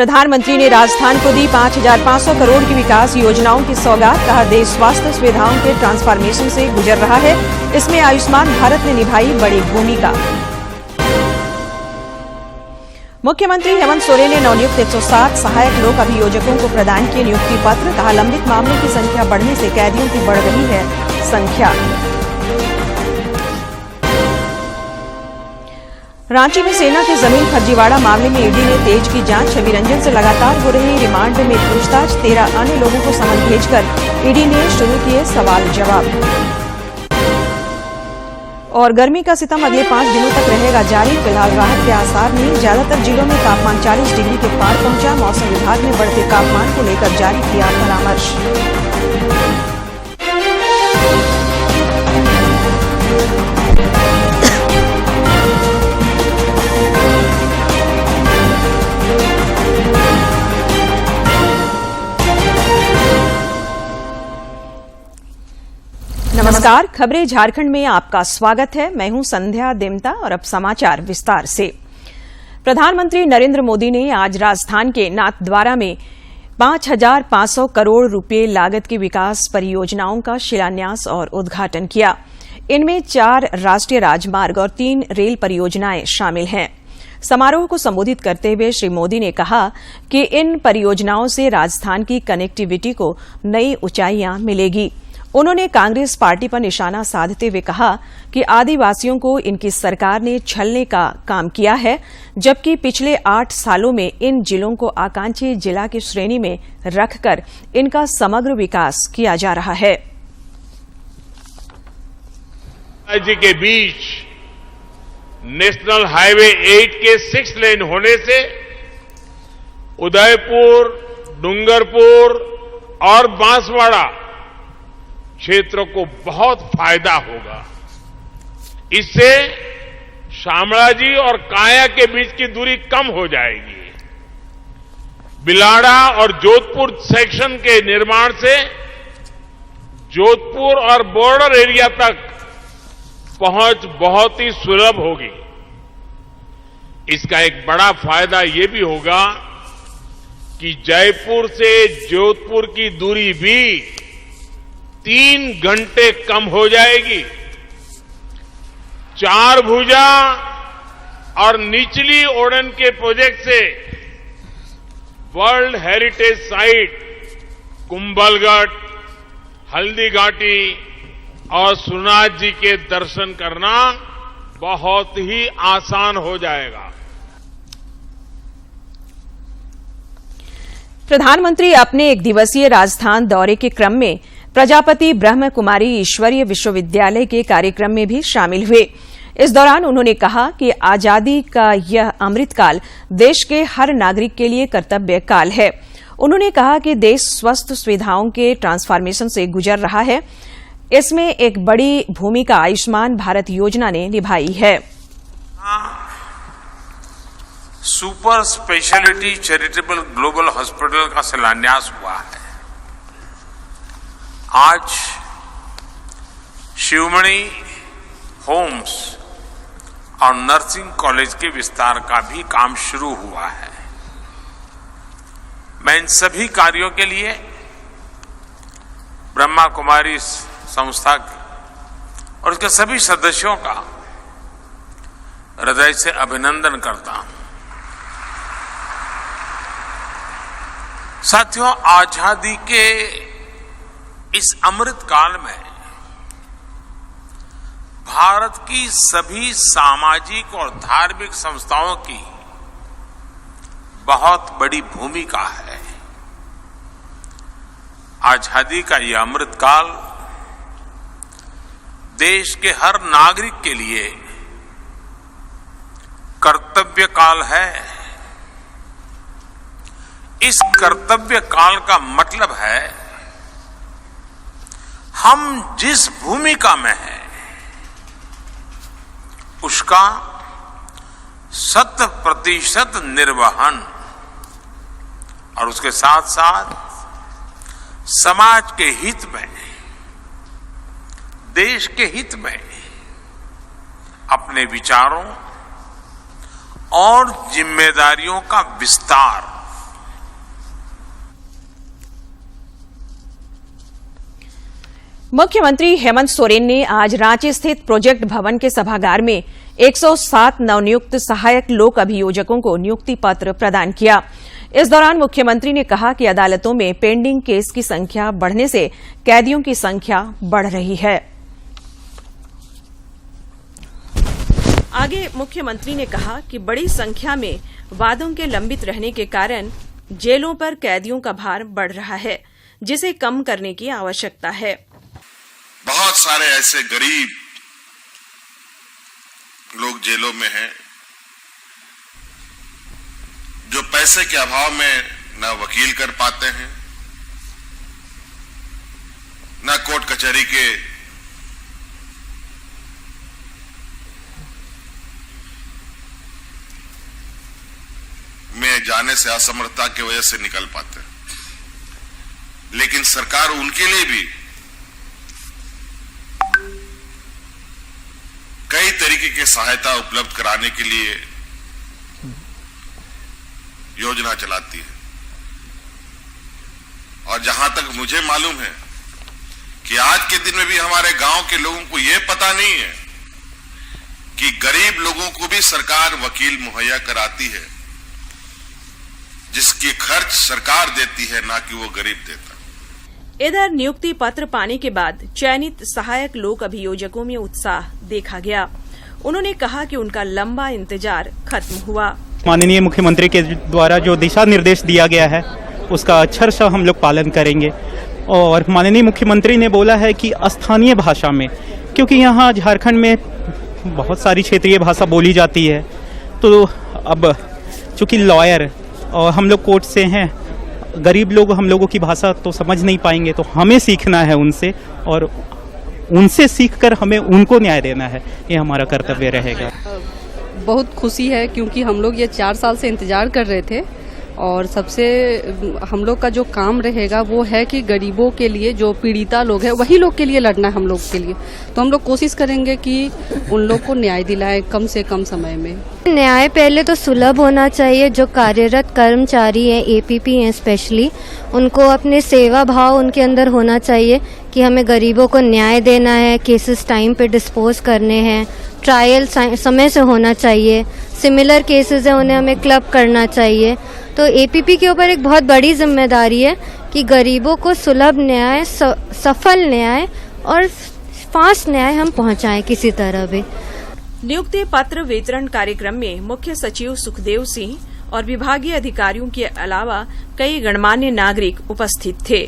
प्रधानमंत्री ने राजस्थान को दी 5,500 करोड़ की विकास योजनाओं की सौगात। कहा, देश स्वास्थ्य सुविधाओं के ट्रांसफॉर्मेशन से गुजर रहा है। इसमें आयुष्मान भारत ने निभाई बड़ी भूमिका। मुख्यमंत्री हेमंत सोरेन ने नवनियुक्त 107 सहायक लोक अभियोजकों को प्रदान किए नियुक्ति पत्र। कहा, लंबित मामलों की संख्या बढ़ने से कैदियों की बढ़ रही है संख्या। रांची में सेना की जमीन फर्जीवाड़ा मामले में ईडी ने तेज की जांच। छवि रंजन से लगातार हो रही रिमांड में पूछताछ। 13 अन्य लोगों को समन भेजकर ईडी ने शुरू किए सवाल जवाब। और गर्मी का सितम अगले 5 दिनों तक रहेगा जारी। फिलहाल राहत के आसार नहीं। ज्यादातर जिलों में तापमान 40 डिग्री के पार पहुंचा। मौसम विभाग ने बढ़ते तापमान को लेकर जारी किया परामर्श। नमस्कार, खबरें झारखंड में आपका स्वागत है। मैं हूं संध्या देमता और अब समाचार विस्तार से। प्रधानमंत्री नरेंद्र मोदी ने आज राजस्थान के नाथद्वारा में 5,500 करोड़ रुपए लागत की विकास परियोजनाओं का शिलान्यास और उद्घाटन किया। इनमें 4 राष्ट्रीय राजमार्ग और 3 रेल परियोजनाएं शामिल हैं। समारोह को संबोधित करते हुए श्री मोदी ने कहा कि इन परियोजनाओं से राजस्थान की कनेक्टिविटी को नई ऊंचाइयां मिलेगी। उन्होंने कांग्रेस पार्टी पर निशाना साधते हुए कहा कि आदिवासियों को इनकी सरकार ने छलने का काम किया है, जबकि पिछले 8 सालों में इन जिलों को आकांक्षी जिला की श्रेणी में रखकर इनका समग्र विकास किया जा रहा है। राज्य के बीच नेशनल हाईवे 8 के 6 लेन होने से उदयपुर, डूंगरपुर और बांसवाड़ा क्षेत्र को बहुत फायदा होगा। इससे शामळाजी और काया के बीच की दूरी कम हो जाएगी। बिलाड़ा और जोधपुर सेक्शन के निर्माण से जोधपुर और बॉर्डर एरिया तक पहुंच बहुत ही सुलभ होगी। इसका एक बड़ा फायदा ये भी होगा कि जयपुर से जोधपुर की दूरी भी 3 घंटे कम हो जाएगी। 4 भुजा और निचली ओडन के प्रोजेक्ट से world heritage site Kumbhalgarh, Haldighati और सोमनाथ जी के दर्शन करना बहुत ही आसान हो जाएगा। प्रधानमंत्री अपने 1 दिवसीय राजस्थान दौरे के क्रम में प्रजापति ब्रह्म कुमारी ईश्वरीय विश्वविद्यालय के कार्यक्रम में भी शामिल हुए। इस दौरान उन्होंने कहा कि आजादी का यह अमृतकाल देश के हर नागरिक के लिए कर्तव्य काल है। उन्होंने कहा कि देश स्वास्थ्य सुविधाओं के ट्रांसफॉर्मेशन से गुजर रहा है। इसमें एक बड़ी भूमिका आयुष्मान भारत योजना ने निभाई है। Super speciality charitable global hospital का शिलान्यास हुआ है। आज शिवमणि होम्स और नर्सिंग कॉलेज के विस्तार का भी काम शुरू हुआ है। मैं इन सभी कार्यों के लिए ब्रह्मा कुमारी संस्था और उसके सभी सदस्यों का हृदय से अभिनंदन करता हूं। साथियों, आजादी के इस अमृत काल में भारत की सभी सामाजिक और धार्मिक संस्थाओं की बहुत बड़ी भूमिका है। आजादी का यह अमृत काल देश के हर नागरिक के लिए कर्तव्य काल है। इस कर्तव्य काल का मतलब है हम जिस भूमिका में हैं उसका 100% निर्वहन और उसके साथ साथ समाज के हित में, देश के हित में अपने विचारों और जिम्मेदारियों का विस्तार मुख्यमंत्री हेमंत सोरेन ने आज रांची स्थित प्रोजेक्ट भवन के सभागार में 107 नवनियुक्त सहायक लोक अभियोजकों को नियुक्ति पत्र प्रदान किया। इस दौरान मुख्यमंत्री ने कहा कि अदालतों में पेंडिंग केस की संख्या बढ़ने से कैदियों की संख्या बढ़ रही है। आगे मुख्यमंत्री ने कहा कि बड़ी संख्या में वादों के लंबित रहने के कारण जेलों पर कैदियों का भार बढ़ रहा है, जिसे कम करने की आवश्यकता है। बहुत सारे ऐसे गरीब लोग जेलों में हैं जो पैसे के अभाव में न वकील कर पाते हैं, न कोर्ट कचहरी के में जाने से असमर्थता की वजह से निकल पाते हैं। लेकिन सरकार उनके लिए भी कई तरीके की सहायता उपलब्ध कराने के लिए योजना चलाती है। और जहां तक मुझे मालूम है कि आज के दिन में भी हमारे गांव के लोगों को यह पता नहीं है कि गरीब लोगों को भी सरकार वकील मुहैया कराती है, जिसकी खर्च सरकार देती है, ना कि वो गरीब देता। इधर नियुक्ति पत्र पाने के बाद चयनित सहायक लोक अभियोजकों में उत्साह देखा गया। उन्होंने कहा कि उनका लंबा इंतजार खत्म हुआ। माननीय मुख्यमंत्री के द्वारा जो दिशा निर्देश दिया गया है उसका अक्षरशः हम लोग पालन करेंगे। और माननीय मुख्यमंत्री ने बोला है कि स्थानीय भाषा में, क्योंकि यहाँ झारखंड में बहुत सारी क्षेत्रीय भाषा बोली जाती है, तो अब चूंकि लॉयर और हम लोग कोर्ट से हैं, गरीब लोग हम लोगों की भाषा तो समझ नहीं पाएंगे, तो हमें सीखना है उनसे और उनसे सीखकर हमें उनको न्याय देना है। ये हमारा कर्तव्य रहेगा। बहुत खुशी है क्योंकि हम लोग ये 4 साल से इंतजार कर रहे थे और सबसे हम लोग का जो काम रहेगा वो है कि गरीबों के लिए, जो पीड़िता लोग हैं वही लोग के लिए लड़ना है हम लोग के लिए। तो हम लोग कोशिश करेंगे कि उन लोग को न्याय दिलाएं कम से कम समय में। न्याय पहले तो सुलभ होना चाहिए। जो कार्यरत कर्मचारी हैं, एपीपी हैं स्पेशली, उनको अपने सेवा भाव उनके अंदर होना चाहिए कि हमें गरीबों को न्याय देना है, केसेस टाइम पे डिस्पोज करने हैं, ट्रायल समय से होना चाहिए, सिमिलर केसेस हैं उन्हें हमें क्लब करना चाहिए। तो एपीपी के ऊपर एक बहुत बड़ी जिम्मेदारी है कि गरीबों को सुलभ न्याय, सफल न्याय और फास्ट न्याय हम पहुंचाएं किसी तरह भी। नियुक्ति पत्र वितरण कार्यक्रम में मुख्य सचिव सुखदेव सिंह और विभागीय अधिकारियों के अलावा कई गणमान्य नागरिक उपस्थित थे।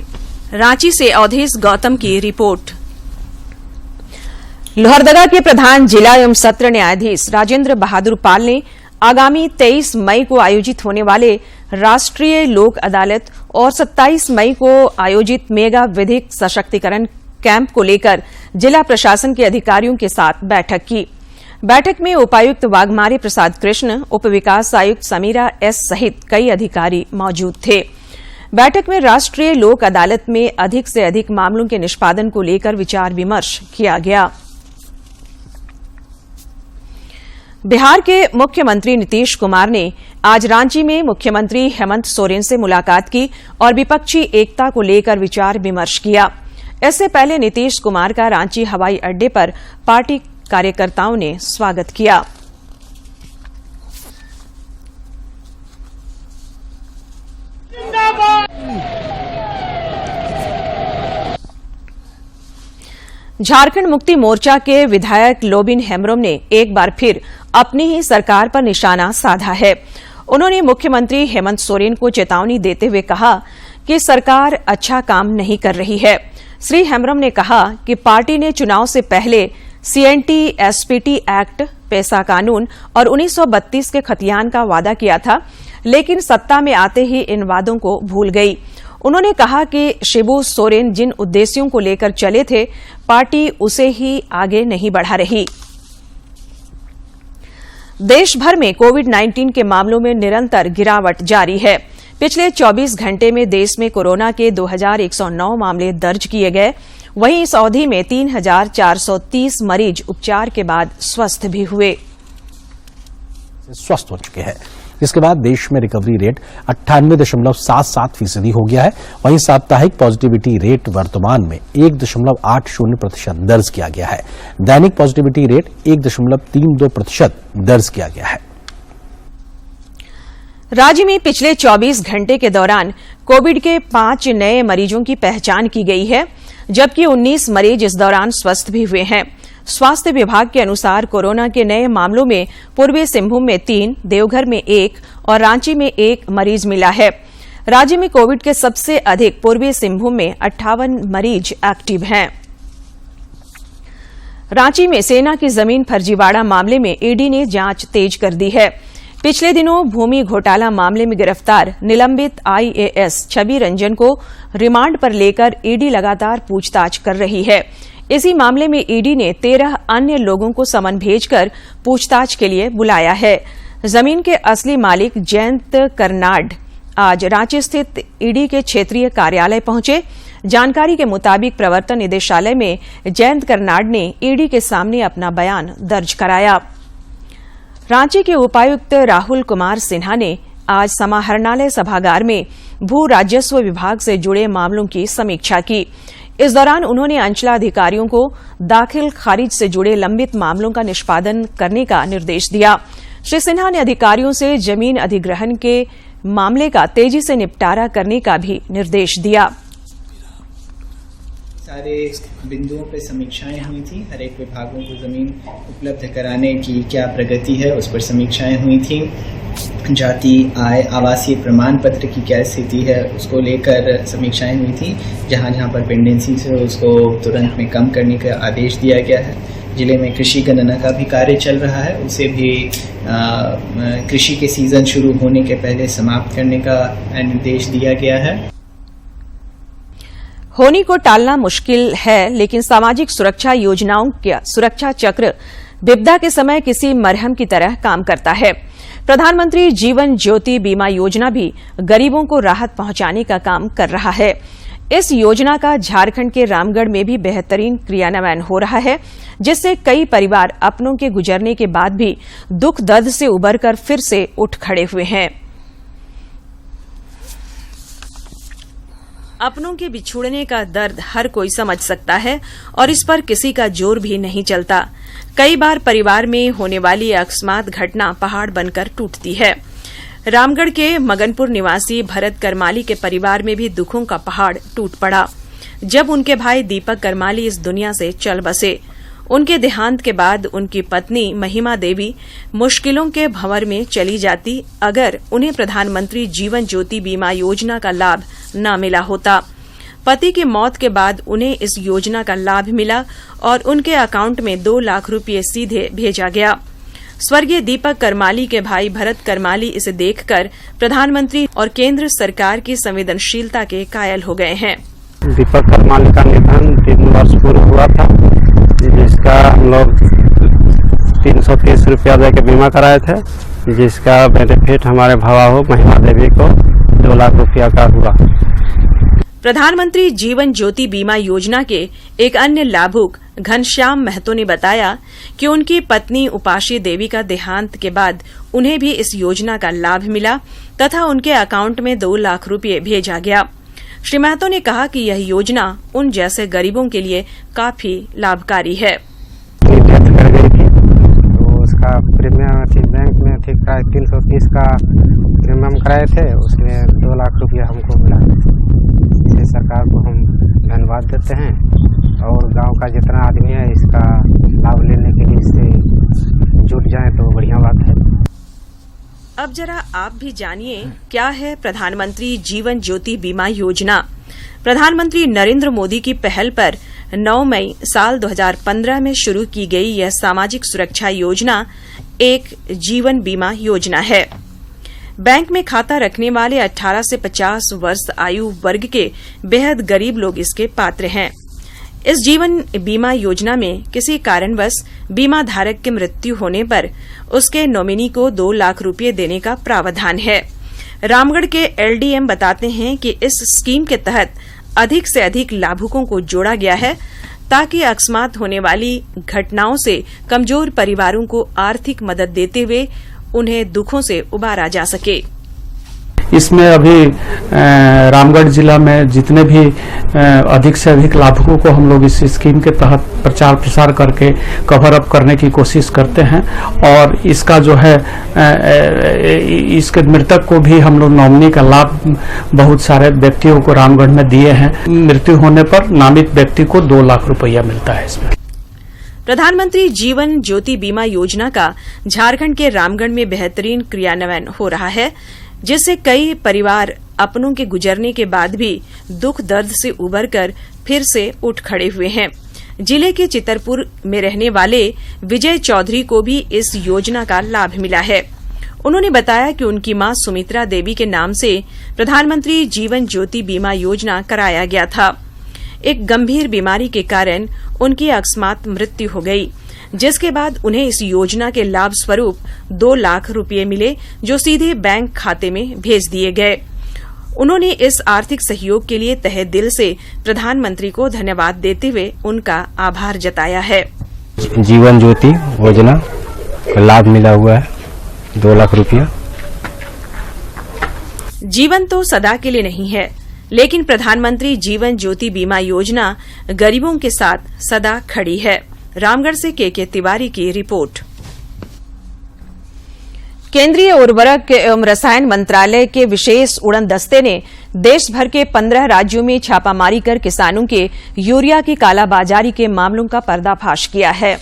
रांची से अवधेश गौतम की रिपोर्ट। लोहरदगा के प्रधान जिला एवं सत्र न्यायाधीश राजेंद्र बहादुर पाल ने आगामी 23 मई को आयोजित होने वाले राष्ट्रीय लोक अदालत और 27 मई को आयोजित मेगा विधिक सशक्तिकरण कैंप को लेकर जिला प्रशासन के अधिकारियों के साथ बैठक की। बैठक में उपायुक्त वाघमारे प्रसाद कृष्ण, उप विकास आयुक्त समीरा एस सहित कई अधिकारी मौजूद थे। बैठक में राष्ट्रीय लोक अदालत में अधिक से अधिक मामलों के निष्पादन को लेकर विचार विमर्श किया गया। बिहार के मुख्यमंत्री नीतीश कुमार ने आज रांची में मुख्यमंत्री हेमंत सोरेन से मुलाकात की और विपक्षी एकता को लेकर विचार विमर्श किया। इससे पहले नीतीश कुमार का रांची हवाई अड्डे पर पार्टी कार्यकर्ताओं ने स्वागत किया। झारखंड मुक्ति मोर्चा के विधायक लोबिन हेम्ब्रोम ने एक बार फिर अपनी ही सरकार पर निशाना साधा है। उन्होंने मुख्यमंत्री हेमंत सोरेन को चेतावनी देते हुए कहा कि सरकार अच्छा काम नहीं कर रही है। श्री हेम्ब्रोम ने कहा कि पार्टी ने चुनाव से पहले सीएनटी, एसपीटी एक्ट, पैसा कानून और 1932 के खतियान का वादा किया था, लेकिन सत्ता में आते ही इन वादों को भूल गई। उन्होंने कहा कि शिबू सोरेन जिन उद्देश्यों को लेकर चले थे, पार्टी उसे ही आगे नहीं बढ़ा रही। देश भर में कोविड-19 के मामलों में निरंतर गिरावट जारी है। पिछले 24 घंटे में देश में कोरोना के 2109 मामले दर्ज किए गए। वहीं इस अवधि में 3430 मरीज उपचार के बाद स्वस्थ भी हुए। स्वस्थ हो चुके हैं। जिसके बाद देश में रिकवरी रेट 98.77% हो गया है। वहीं साप्ताहिक पॉजिटिविटी रेट वर्तमान में 1.80% दर्ज किया गया है। दैनिक पॉजिटिविटी रेट 1.32% दर्ज किया गया है। राज्य में पिछले 24 घंटे के दौरान कोविड के 5 नए मरीजों की पहचान की गई है, जबकि 19 मरीज इस दौरान स्वस्थ भी हुए हैं। स्वास्थ्य विभाग के अनुसार कोरोना के नए मामलों में पूर्वी सिंहभूम में 3, देवघर में 1 और रांची में 1 मरीज मिला है। राज्य में कोविड के सबसे अधिक पूर्वी सिंहभूम में 58 मरीज एक्टिव हैं। रांची में सेना की जमीन फर्जीवाड़ा मामले में ईडी ने जांच तेज कर दी है। पिछले दिनों भूमि घोटाला मामले में गिरफ्तार निलंबित आईएएस छवि रंजन को रिमांड पर लेकर ईडी लगातार पूछताछ कर रही है। इसी मामले में ईडी ने 13 अन्य लोगों को समन भेजकर पूछताछ के लिए बुलाया है। जमीन के असली मालिक जयंत कर्नाड आज रांची स्थित ईडी के क्षेत्रीय कार्यालय पहुंचे। जानकारी के मुताबिक प्रवर्तन निदेशालय में जयंत कर्नाड ने ईडी के सामने अपना बयान दर्ज कराया। रांची के उपायुक्त राहुल कुमार सिन्हा ने आज समाहरणालय सभागार में भू राजस्व विभाग से जुड़े मामलों की समीक्षा की। इस दौरान उन्होंने अंचलाधिकारियों को दाखिल खारिज से जुड़े लंबित मामलों का निष्पादन करने का निर्देश दिया। श्री सिन्हा ने अधिकारियों से जमीन अधिग्रहण के मामले का तेजी से निपटारा करने का भी निर्देश दिया। सारे बिंदुओं पर समीक्षाएं हुई थी। हर एक विभागों को जमीन उपलब्ध कराने की क्या प्रगति है उस पर समीक्षाएं हुई थी। जाति आय आवासीय प्रमाण पत्र की क्या स्थिति है उसको लेकर समीक्षाएं हुई थी। जहां जहां पर पेंडेंसी है उसको तुरंत में कम करने का आदेश दिया गया है। जिले में कृषि गणना का भी कार्य चल रहा है, उसे भी कृषि के सीजन शुरू होने के पहले समाप्त करने का निर्देश दिया गया है। होनी को टालना मुश्किल है, लेकिन सामाजिक सुरक्षा योजनाओं का सुरक्षा चक्र विपदा के समय किसी मरहम की तरह काम करता है। प्रधानमंत्री जीवन ज्योति बीमा योजना भी गरीबों को राहत पहुंचाने का काम कर रहा है। इस योजना का झारखंड के रामगढ़ में भी बेहतरीन क्रियान्वयन हो रहा है, जिससे कई परिवार अपनों के गुजरने के बाद भी दुख दर्द से उबरकर फिर से उठ खड़े हुए हैं। अपनों के बिछुड़ने का दर्द हर कोई समझ सकता है और इस पर किसी का जोर भी नहीं चलता। कई बार परिवार में होने वाली अकस्मात घटना पहाड़ बनकर टूटती है। रामगढ़ के मगनपुर निवासी भरत करमाली के परिवार में भी दुखों का पहाड़ टूट पड़ा जब उनके भाई दीपक करमाली इस दुनिया से चल बसे। उनके देहांत के बाद उनकी पत्नी महिमा देवी मुश्किलों के भंवर में चली जाती अगर उन्हें प्रधानमंत्री जीवन ज्योति बीमा योजना का लाभ न मिला होता। पति की मौत के बाद उन्हें इस योजना का लाभ मिला और उनके अकाउंट में 2 लाख रुपये सीधे भेजा गया। स्वर्गीय दीपक करमाली के भाई भरत करमाली इसे देखकर प्रधानमंत्री और केंद्र सरकार की संवेदनशीलता के कायल हो गए हैं। दीपक करमाली का निधन 3 वर्ष पूर्व हुआ था, जिसका हम लोग 330 रुपया दे के बीमा कराए थे, जिसका बेनिफिट हमारे भवाहो महिमा देवी को 2 लाख रुपया का हुआ। प्रधानमंत्री जीवन ज्योति बीमा योजना के एक अन्य लाभुक घनश्याम महतो ने बताया कि उनकी पत्नी उपाशी देवी का देहांत के बाद उन्हें भी इस योजना का लाभ मिला तथा उनके अकाउंट में 2 लाख रुपये भेजा गया। श्री महतो ने कहा कि यह योजना उन जैसे गरीबों के लिए काफी लाभकारी है। डेथ कर गई थी तो उसका प्रीमियम बैंक में 330 का प्रीमियम कराए थे, उसमें 2 लाख रुपया हमको मिला। इसलिए सरकार को हम धन्यवाद देते हैं और गांव का जितना आदमी है इसका लाभ लेने के लिए इससे जुट जाए तो बढ़िया बात है। अब जरा आप भी जानिए क्या है प्रधानमंत्री जीवन ज्योति बीमा योजना। प्रधानमंत्री नरेंद्र मोदी की पहल पर 9 मई साल 2015 में शुरू की गई यह सामाजिक सुरक्षा योजना एक जीवन बीमा योजना है। बैंक में खाता रखने वाले 18 से 50 वर्ष आयु वर्ग के बेहद गरीब लोग इसके पात्र हैं। इस जीवन बीमा योजना में किसी कारणवश बीमा धारक की मृत्यु होने पर उसके नॉमिनी को 2 लाख रुपये देने का प्रावधान है। रामगढ़ के एलडीएम बताते हैं कि इस स्कीम के तहत अधिक से अधिक लाभुकों को जोड़ा गया है ताकि अकस्मात होने वाली घटनाओं से कमजोर परिवारों को आर्थिक मदद देते हुए उन्हें दुखों से उबारा जा सके। इसमें अभी रामगढ़ जिला में जितने भी अधिक से अधिक लाभुकों को हम लोग इस स्कीम के तहत प्रचार प्रसार करके कवर अप करने की कोशिश करते हैं और इसका जो है इसके मृतक को भी हम लोग नॉमिनी का लाभ बहुत सारे व्यक्तियों को रामगढ़ में दिए हैं। मृत्यु होने पर नामित व्यक्ति को 2 लाख रुपया मिलता है। इसमें प्रधानमंत्री जीवन ज्योति बीमा योजना का झारखंड के रामगढ़ में बेहतरीन क्रियान्वयन हो रहा है, जिससे कई परिवार अपनों के गुजरने के बाद भी दुख दर्द से उबरकर फिर से उठ खड़े हुए हैं। जिले के चितरपुर में रहने वाले विजय चौधरी को भी इस योजना का लाभ मिला है। उन्होंने बताया कि उनकी मां सुमित्रा देवी के नाम से प्रधानमंत्री जीवन ज्योति बीमा योजना कराया गया था। एक गंभीर बीमारी के कारण उनकी अकस्मात मृत्यु हो गई, जिसके बाद उन्हें इस योजना के लाभ स्वरूप 2 लाख रुपये मिले, जो सीधे बैंक खाते में भेज दिए गए। उन्होंने इस आर्थिक सहयोग के लिए तहे दिल से प्रधानमंत्री को धन्यवाद देते हुए उनका आभार जताया है। जीवन ज्योति योजना का लाभ मिला हुआ है 2 लाख रुपया। जीवन तो सदा के लिए नहीं है, लेकिन प्रधानमंत्री जीवन ज्योति बीमा योजना गरीबों के साथ सदा खड़ी है। रामगढ़ से के तिवारी की रिपोर्ट। केंद्रीय उर्वरक एवं रसायन मंत्रालय के विशेष उड़न दस्ते ने देश भर के 15 राज्यों में छापामारी कर किसानों के यूरिया की कालाबाजारी के मामलों का पर्दाफाश किया है।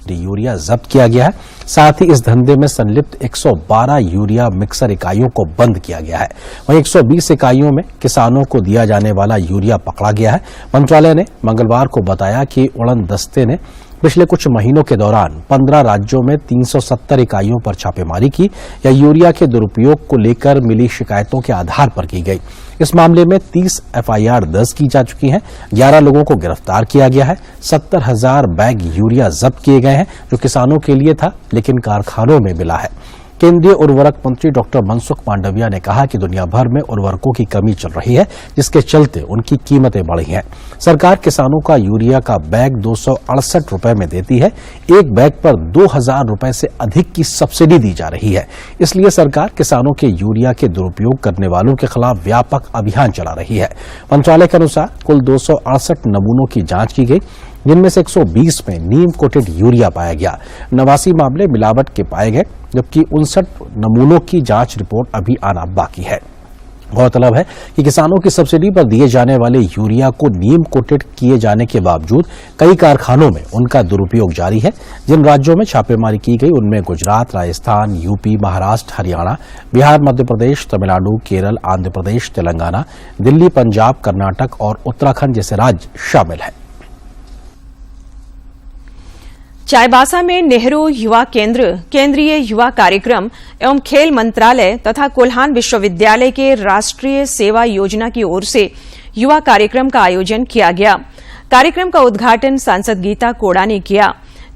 यूरिया जब्त किया गया है, साथ ही इस धंधे में संलिप्त 112 यूरिया मिक्सर इकाइयों को बंद किया गया है। वहीं 120 इकाइयों में किसानों को दिया जाने वाला यूरिया पकड़ा गया है। मंत्रालय ने मंगलवार को बताया कि उड़न दस्ते ने पिछले कुछ महीनों के दौरान 15 राज्यों में 370 इकाइयों पर छापेमारी की या यूरिया के दुरुपयोग को लेकर मिली शिकायतों के आधार पर की गई। इस मामले में 30 एफआईआर दर्ज की जा चुकी हैं, 11 लोगों को गिरफ्तार किया गया है, 70,000 बैग यूरिया जब्त किए गए हैं जो किसानों के लिए था लेकिन कारखानों में मिला है। केंद्रीय उर्वरक मंत्री डॉक्टर मनसुख मांडविया ने कहा कि दुनिया भर में उर्वरकों की कमी चल रही है, जिसके चलते उनकी कीमतें बढ़ी हैं। सरकार किसानों का यूरिया का बैग 268 रुपए में देती है। एक बैग पर 2,000 रुपए से अधिक की सब्सिडी दी जा रही है। इसलिए सरकार किसानों के यूरिया के दुरुपयोग करने वालों के खिलाफ व्यापक अभियान चला रही है। मंत्रालय के अनुसार कुल 268 नमूनों की जांच की गई, जिनमें से 120 में नीम कोटेड यूरिया पाया गया। 89 मामले मिलावट के पाए गए, जबकि 59 नमूनों की जांच रिपोर्ट अभी आना बाकी है। गौरतलब है कि किसानों की सब्सिडी पर दिए जाने वाले यूरिया को नीम कोटेड किए जाने के बावजूद कई कारखानों में उनका दुरुपयोग जारी है। जिन राज्यों में छापेमारी की गई उनमें गुजरात, राजस्थान, यूपी, महाराष्ट्र, हरियाणा, बिहार, मध्य प्रदेश, तमिलनाडु, केरल, आंध्र प्रदेश, तेलंगाना, दिल्ली, पंजाब, कर्नाटक और उत्तराखंड जैसे राज्य शामिल हैं। चाईबासा में नेहरू युवा केंद्र, केंद्रीय युवा कार्यक्रम एवं खेल मंत्रालय तथा कोल्हान विश्वविद्यालय के राष्ट्रीय सेवा योजना की ओर से युवा कार्यक्रम का आयोजन किया गया। कार्यक्रम का उद्घाटन सांसद गीता कोड़ा ने किया।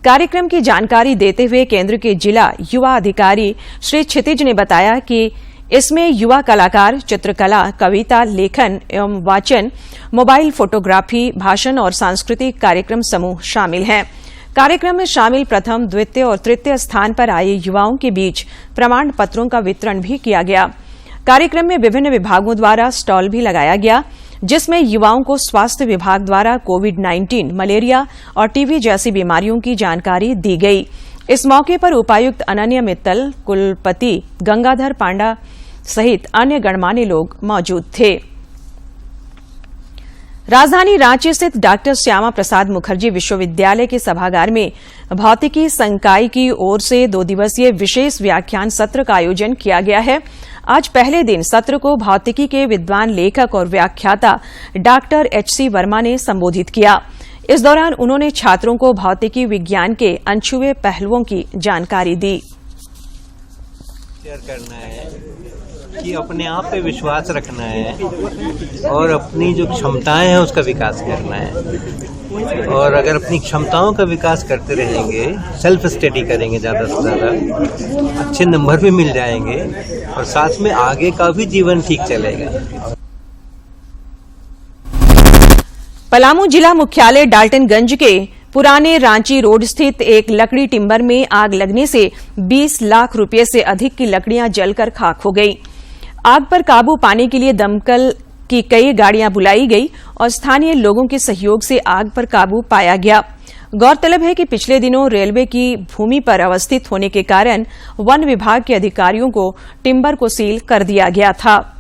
कार्यक्रम की जानकारी देते हुए केंद्र के जिला युवा अधिकारी श्री क्षितिज ने बताया कि इसमें युवा कलाकार चित्रकला, कविता, लेखन एवं वाचन, मोबाइल फोटोग्राफी, भाषण और सांस्कृतिक कार्यक्रम समूह शामिल हैं। कार्यक्रम में शामिल प्रथम, द्वितीय और तृतीय स्थान पर आए युवाओं के बीच प्रमाण पत्रों का वितरण भी किया गया। कार्यक्रम में विभिन्न विभागों द्वारा स्टॉल भी लगाया गया, जिसमें युवाओं को स्वास्थ्य विभाग द्वारा कोविड-19, मलेरिया और टीबी जैसी बीमारियों की जानकारी दी गई। इस मौके पर उपायुक्त अनन्या मित्तल, कुलपति गंगाधर पांडा सहित अन्य गणमान्य लोग मौजूद थे। राजधानी रांची स्थित डॉक्टर श्यामा प्रसाद मुखर्जी विश्वविद्यालय के सभागार में भौतिकी संकाय की ओर से 2 दिवसीय विशेष व्याख्यान सत्र का आयोजन किया गया है। आज पहले दिन सत्र को भौतिकी के विद्वान लेखक और व्याख्याता डॉक्टर एचसी वर्मा ने संबोधित किया। इस दौरान उन्होंने छात्रों को भौतिकी विज्ञान के अनछुए पहलुओं की जानकारी दी। करना है कि अपने आप पे विश्वास रखना है और अपनी जो क्षमताएं हैं उसका विकास करना है। और अगर अपनी क्षमताओं का विकास करते रहेंगे, सेल्फ स्टडी करेंगे ज़्यादा से ज़्यादा, अच्छे नंबर भी मिल जाएंगे और साथ में आगे का भी जीवन ठीक चलेगा। पलामू जिला मुख्यालय डाल्टनगंज के पुराने रांची रोड स्थित एक लकड़ी टिम्बर में आग लगने से 20 लाख रुपए से अधिक की लकड़ियां जलकर खाक हो गई। आग पर काबू पाने के लिए दमकल की कई गाड़ियां बुलाई गई और स्थानीय लोगों के सहयोग से आग पर काबू पाया गया। गौरतलब है कि पिछले दिनों रेलवे की भूमि पर अवस्थित होने के कारण वन विभाग के अधिकारियों को टिम्बर को सील कर दिया गया था।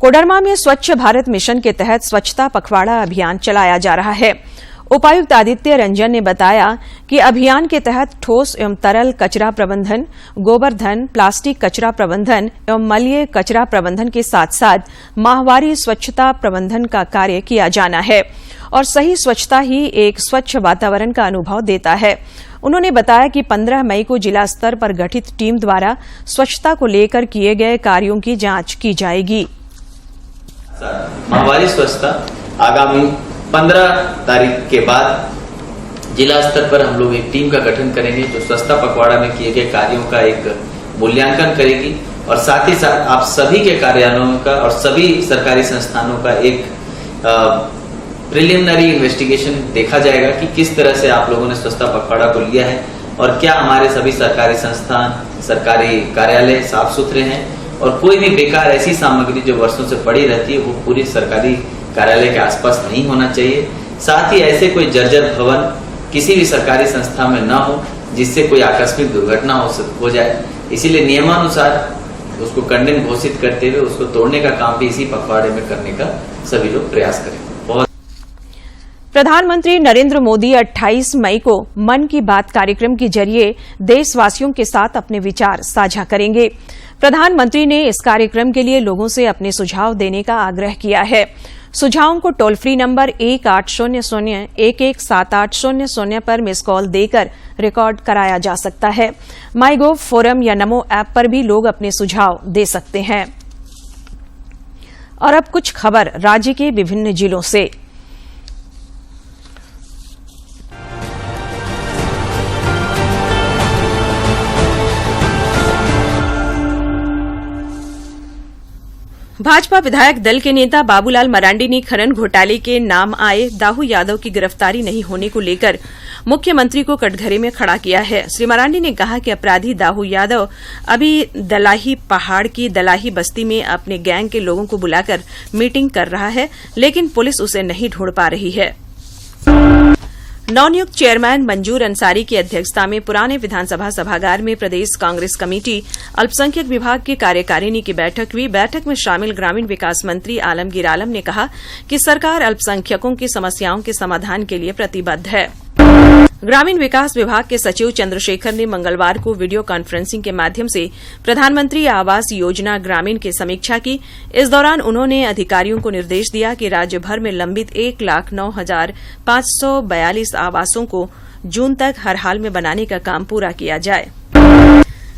कोडरमा में स्वच्छ भारत मिशन के तहत स्वच्छता पखवाड़ा अभियान चलाया जा रहा है। उपायुक्त आदित्य रंजन ने बताया कि अभियान के तहत ठोस एवं तरल कचरा प्रबंधन, गोबरधन, प्लास्टिक कचरा प्रबंधन एवं मलय कचरा प्रबंधन के साथ साथ माहवारी स्वच्छता प्रबंधन का कार्य किया जाना है और सही स्वच्छता ही एक स्वच्छ वातावरण का अनुभव देता है। उन्होंने बताया कि 15 मई को जिला स्तर पर गठित टीम द्वारा स्वच्छता को लेकर किए गए कार्यों की जांच की जाएगी। माहवारी स्वच्छता आगामी 15 तारीख के बाद जिला स्तर पर हम लोग एक टीम का गठन करेंगे जो स्वच्छता पखवाड़ा में किए गए कार्यों का एक मूल्यांकन करेगी और साथ ही साथ आप सभी के कार्यालयों का और सभी सरकारी संस्थानों का एक प्रिलिमिनरी इन्वेस्टिगेशन देखा जाएगा कि किस तरह से आप लोगों ने स्वच्छता पखवाड़ा को लिया है और क्या हमारे सभी सरकारी संस्थान, सरकारी कार्यालय साफ सुथरे हैं और कोई भी बेकार ऐसी सामग्री जो वर्षों से पड़ी रहती है वो पूरी सरकारी कार्यालय के आसपास नहीं होना चाहिए। साथ ही ऐसे कोई जर्जर भवन किसी भी सरकारी संस्था में न हो जिससे कोई आकस्मिक दुर्घटना हो जाए। इसीलिए नियमानुसार उसको कंडेम घोषित करते हुए उसको तोड़ने का काम भी इसी पखवाड़े में करने का सभी लोग प्रयास करें। प्रधानमंत्री नरेंद्र मोदी 28 मई को मन की बात कार्यक्रम के जरिए देशवासियों के साथ अपने विचार साझा करेंगे। प्रधानमंत्री ने इस कार्यक्रम के लिए लोगों से अपने सुझाव देने का आग्रह किया है। सुझावों को टोल फ्री नंबर 1800-117800 पर मिस कॉल देकर रिकॉर्ड कराया जा सकता है। माईगोव फोरम या नमो ऐप पर भी लोग अपने सुझाव दे सकते हैं। और अब कुछ खबर राज्य के विभिन्न जिलों से। भाजपा विधायक दल के नेता बाबूलाल मरांडी ने खनन घोटाले के नाम आए दाऊ यादव की गिरफ्तारी नहीं होने को लेकर मुख्यमंत्री को कटघरे में खड़ा किया है। श्री मरांडी ने कहा कि अपराधी दाऊ यादव अभी दलाही पहाड़ की दलाही बस्ती में अपने गैंग के लोगों को बुलाकर मीटिंग कर रहा है, लेकिन पुलिस उसे नहीं ढूंढ पा रही है। नवनियुक्त चेयरमैन मंजूर अंसारी की अध्यक्षता में पुराने विधानसभा सभागार में प्रदेश कांग्रेस कमेटी अल्पसंख्यक विभाग की कार्यकारिणी की बैठक हुई। बैठक में शामिल ग्रामीण विकास मंत्री आलमगीर आलम ने कहा कि सरकार अल्पसंख्यकों की समस्याओं के समाधान के लिए प्रतिबद्ध है। ग्रामीण विकास विभाग के सचिव चंद्रशेखर ने मंगलवार को वीडियो कॉन्फ्रेंसिंग के माध्यम से प्रधानमंत्री आवास योजना ग्रामीण की समीक्षा की। इस दौरान उन्होंने अधिकारियों को निर्देश दिया कि राज्य भर में लंबित 1,09,542 आवासों को जून तक हर हाल में बनाने का काम पूरा किया जाए।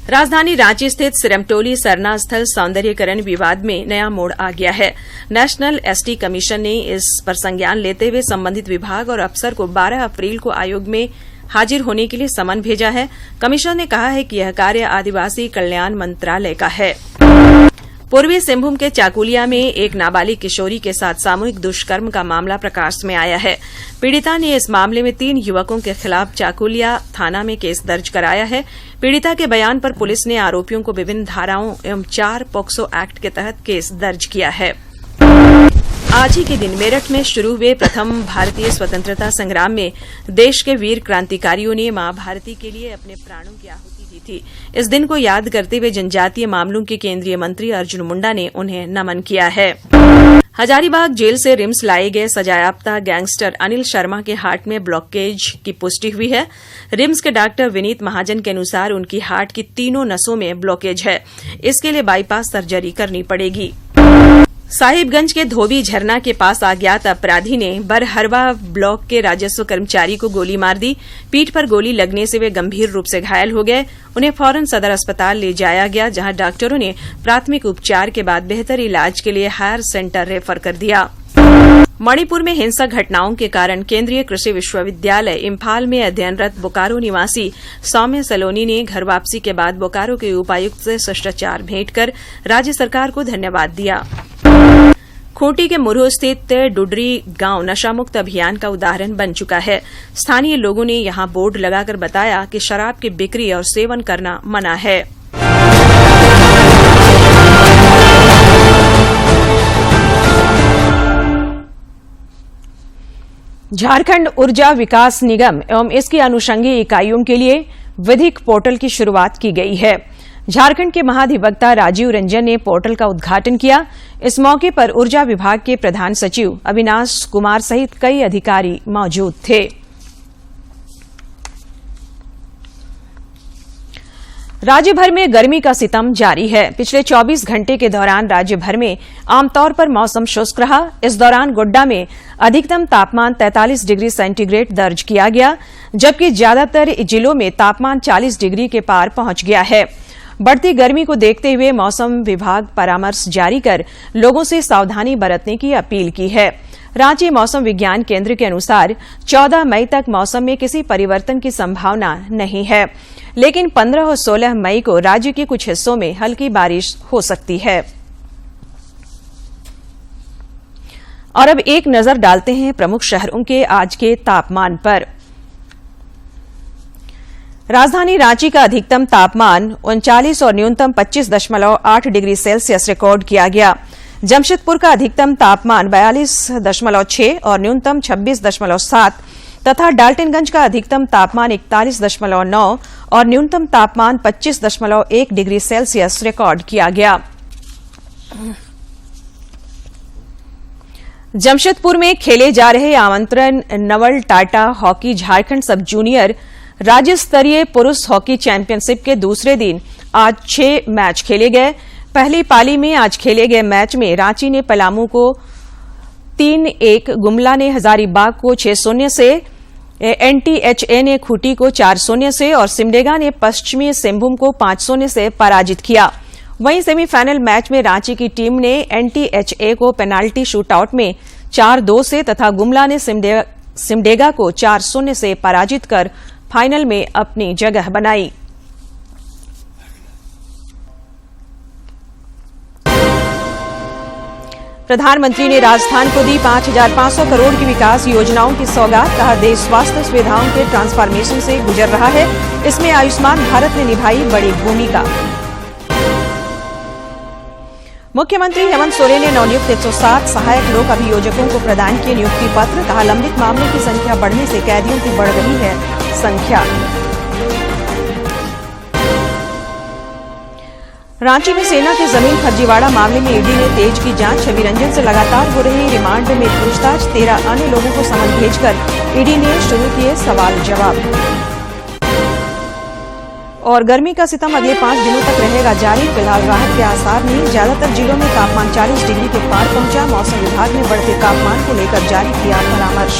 राजधानी रांची स्थित सिरमटोली सरना स्थल सौंदर्यीकरण विवाद में नया मोड़ आ गया है। नेशनल एसटी कमीशन ने इस पर संज्ञान लेते हुए संबंधित विभाग और अफसर को 12 अप्रैल को आयोग में हाजिर होने के लिए समन भेजा है। कमीशन ने कहा है कि यह कार्य आदिवासी कल्याण मंत्रालय का है। पूर्वी सिंहभूम के चाकुलिया में एक नाबालिग किशोरी के साथ सामूहिक दुष्कर्म का मामला प्रकाश में आया है। पीड़िता ने इस मामले में 3 युवकों के खिलाफ चाकुलिया थाना में केस दर्ज कराया है। पीड़िता के बयान पर पुलिस ने आरोपियों को विभिन्न धाराओं एवं 4 पॉक्सो एक्ट के तहत केस दर्ज किया है। आज ही के दिन मेरठ में शुरू हुए प्रथम भारतीय स्वतंत्रता संग्राम में देश के वीर क्रांतिकारियों ने मां भारती के लिए अपने प्राणों की आहुति दी थी। इस दिन को याद करते हुए जनजातीय मामलों के केंद्रीय मंत्री अर्जुन मुंडा ने उन्हें नमन किया है। हजारीबाग जेल से रिम्स लाए गए सजायाफ्ता गैंगस्टर अनिल शर्मा के हार्ट में ब्लॉकेज की पुष्टि हुई है। रिम्स के डॉक्टर विनीत महाजन के अनुसार उनकी हार्ट की तीनों नसों में ब्लॉकेज है। इसके लिए बाईपास सर्जरी करनी पड़ेगी। साहिबगंज के धोबी झरना के पास अज्ञात अपराधी ने बरहरवा ब्लॉक के राजस्व कर्मचारी को गोली मार दी। पीठ पर गोली लगने से वे गंभीर रूप से घायल हो गए। उन्हें फौरन सदर अस्पताल ले जाया गया, जहां डॉक्टरों ने प्राथमिक उपचार के बाद बेहतर इलाज के लिए हायर सेंटर रेफर कर दिया। मणिपुर में हिंसक घटनाओं के कारण केंद्रीय कृषि विश्वविद्यालय इम्फाल में अध्ययनरत बोकारो निवासी सौम्य सलोनी ने घर वापसी के बाद बोकारो के उपायुक्त से शिष्टाचार भेंट कर राज्य सरकार को धन्यवाद दिया। खूंटी के मुरहू स्थित डुडरी गांव नशामुक्त अभियान का उदाहरण बन चुका है। स्थानीय लोगों ने यहां बोर्ड लगाकर बताया कि शराब की बिक्री और सेवन करना मना है। झारखंड ऊर्जा विकास निगम एवं इसकी अनुषंगी इकाइयों के लिए विधिक पोर्टल की शुरुआत की गई है। झारखंड के महाधिवक्ता राजीव रंजन ने पोर्टल का उद्घाटन किया। इस मौके पर ऊर्जा विभाग के प्रधान सचिव अविनाश कुमार सहित कई अधिकारी मौजूद थे। राज्य भर में गर्मी का सितम जारी है। पिछले 24 घंटे के दौरान राज्य भर में आमतौर पर मौसम शुष्क रहा। इस दौरान गोड्डा में अधिकतम तापमान 43 डिग्री सेंटीग्रेड दर्ज किया गया, जबकि ज्यादातर जिलों में तापमान 40 डिग्री के पार पहुंच गया है। बढ़ती गर्मी को देखते हुए मौसम विभाग परामर्श जारी कर लोगों से सावधानी बरतने की अपील की है। रांची मौसम विज्ञान केंद्र के अनुसार 14 मई तक मौसम में किसी परिवर्तन की संभावना नहीं है, लेकिन 15 और 16 मई को राज्य के कुछ हिस्सों में हल्की बारिश हो सकती है। और अब एक नजर डालते हैं प्रमुख शहरों के आज के तापमान पर। राजधानी रांची का अधिकतम तापमान 39 और न्यूनतम 25.8 डिग्री सेल्सियस रिकॉर्ड किया गया। जमशेदपुर का अधिकतम तापमान 42.6 और न्यूनतम 26.7 तथा डाल्टनगंज का अधिकतम तापमान 41.9 और न्यूनतम तापमान 25.1 डिग्री सेल्सियस रिकॉर्ड किया गया। जमशेदपुर में खेले जा रहे आमंत्रण नवल टाटा हॉकी झारखंड सब जूनियर राज्य स्तरीय पुरुष हॉकी चैंपियनशिप के दूसरे दिन आज 6 मैच खेले गए। पहली पाली में आज खेले गए मैच में रांची ने पलामू को 3-1, गुमला ने हजारीबाग को 6-0 से, एनटीएचए ने खूंटी को 4-0 से और सिमडेगा ने पश्चिमी सिंहभूम को 5-0 से पराजित किया। वहीं सेमीफाइनल मैच में रांची की टीम ने एनटीएचए को पेनाल्टी शूटआउट में 4-2 से तथा गुमला ने सिमडेगा को 4-0 से पराजित कर फाइनल में अपनी जगह बनाई। प्रधानमंत्री ने राजस्थान को दी 5,500 करोड़ की विकास योजनाओं की सौगात। कहा, देश स्वास्थ्य सुविधाओं के ट्रांसफॉर्मेशन से गुजर रहा है। इसमें आयुष्मान भारत ने निभाई बड़ी भूमिका। मुख्यमंत्री हेमंत सोरेन ने नवनियुक्त 107 सहायक लोक अभियोजकों को प्रदान किए नियुक्ति पत्र। कहा, लंबित मामलों की संख्या बढ़ने से कैदियों की बढ़ रही है संख्या। रांची में सेना के जमीन फर्जीवाड़ा मामले में ईडी ने तेज की जांच। छवि रंजन से लगातार हो रही रिमांड में पूछताछ। 13 अन्य लोगों को समन भेजकर ईडी ने शुरू किए सवाल जवाब। और गर्मी का सितम अगले 5 दिनों तक रहेगा जारी। फिलहाल राहत के आसार नहीं। ज्यादातर जिलों में तापमान 40 डिग्री के पार पहुंचा। मौसम विभाग ने बढ़ते तापमान को लेकर जारी किया परामर्श।